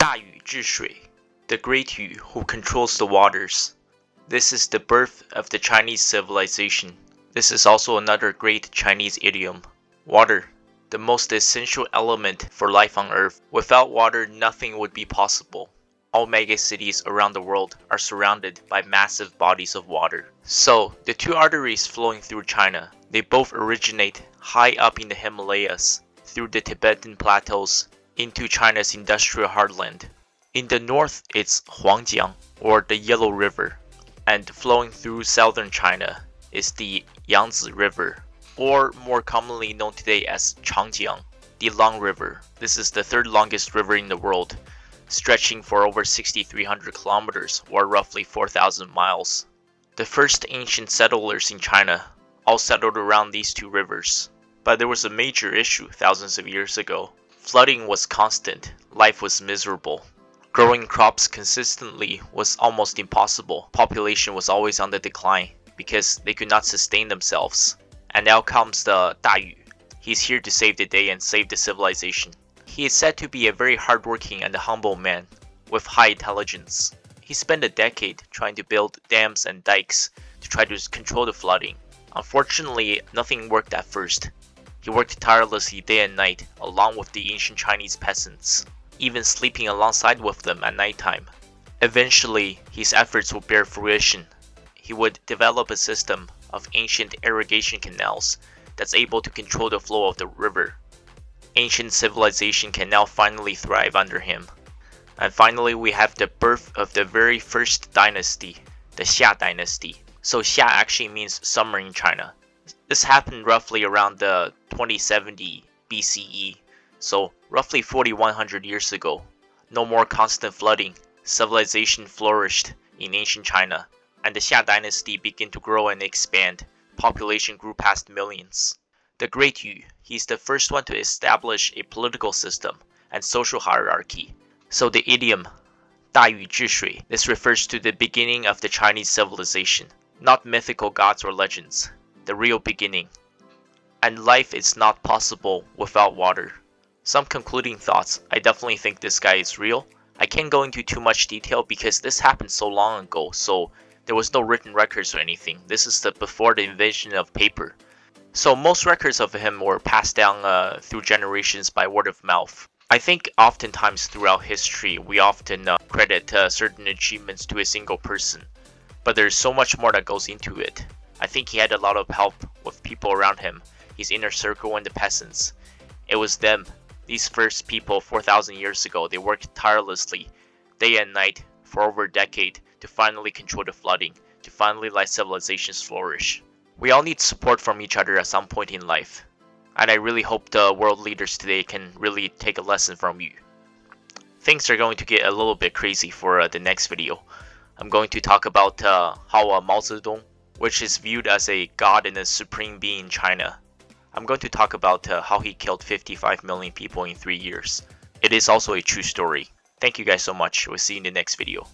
大禹治水, the great Yu who controls the waters. This is the birth of the Chinese civilization. This is also another great Chinese idiom. Water, the most essential element for life on Earth. Without water, nothing would be possible. All megacities around the world are surrounded by massive bodies of water. So, the two arteries flowing through China, they both originate high up in the Himalayas, through the Tibetan plateaus, into China's industrial heartland. In the north, it's Huangjiang, or the Yellow River, and flowing through southern China is the Yangtze River, or more commonly known today as Changjiang, the Long River. This is the third longest river in the world, stretching for over 6,300 kilometers, or roughly 4,000 miles. The first ancient settlers in China all settled around these two rivers, but there was a major issue thousands of years ago. Flooding was constant, life was miserable. Growing crops consistently was almost impossible. Population was always on the decline because they could not sustain themselves. And now comes the Dà Yǔ. He's here to save the day and save the civilization. He is said to be a very hardworking and humble man with high intelligence. He spent a decade trying to build dams and dikes to try to control the flooding. Unfortunately, nothing worked at first. He worked tirelessly day and night along with the ancient Chinese peasants, even sleeping alongside with them at nighttime. Eventually, his efforts would bear fruition. He would develop a system of ancient irrigation canals that's able to control the flow of the river. Ancient civilization can now finally thrive under him. And finally, we have the birth of the very first dynasty, the Xia Dynasty. So Xia actually means summer in China. This happened roughly around the 2070 BCE, so roughly 4,100 years ago. No more constant flooding. Civilization flourished in ancient China, and the Xia Dynasty began to grow and expand. Population grew past millions. The Great Yu, he's the first one to establish a political system and social hierarchy. So the idiom, 大禹治水, this refers to the beginning of the Chinese civilization, not mythical gods or legends, the real beginning. And life is not possible without water. Some concluding thoughts. I definitely think this guy is real. I can't go into too much detail because this happened so long ago, so there was no written records or anything. This is before the invention of paper. So most records of him were passed down through generations by word of mouth. I think oftentimes throughout history, we often credit certain achievements to a single person. But there's so much more that goes into it. I think he had a lot of help with people around him, his inner circle and the peasants. It was them, these first people 4,000 years ago. They worked tirelessly, day and night, for over a decade to finally control the flooding, to finally let civilizations flourish. We all need support from each other at some point in life. And I really hope the world leaders today can really take a lesson from you. Things are going to get a little bit crazy for the next video. I'm going to talk about how Mao Zedong, which is viewed as a god and a supreme being in China. I'm going to talk about how he killed 55 million people in 3 years. It is also a true story. Thank you guys so much. We'll see you in the next video.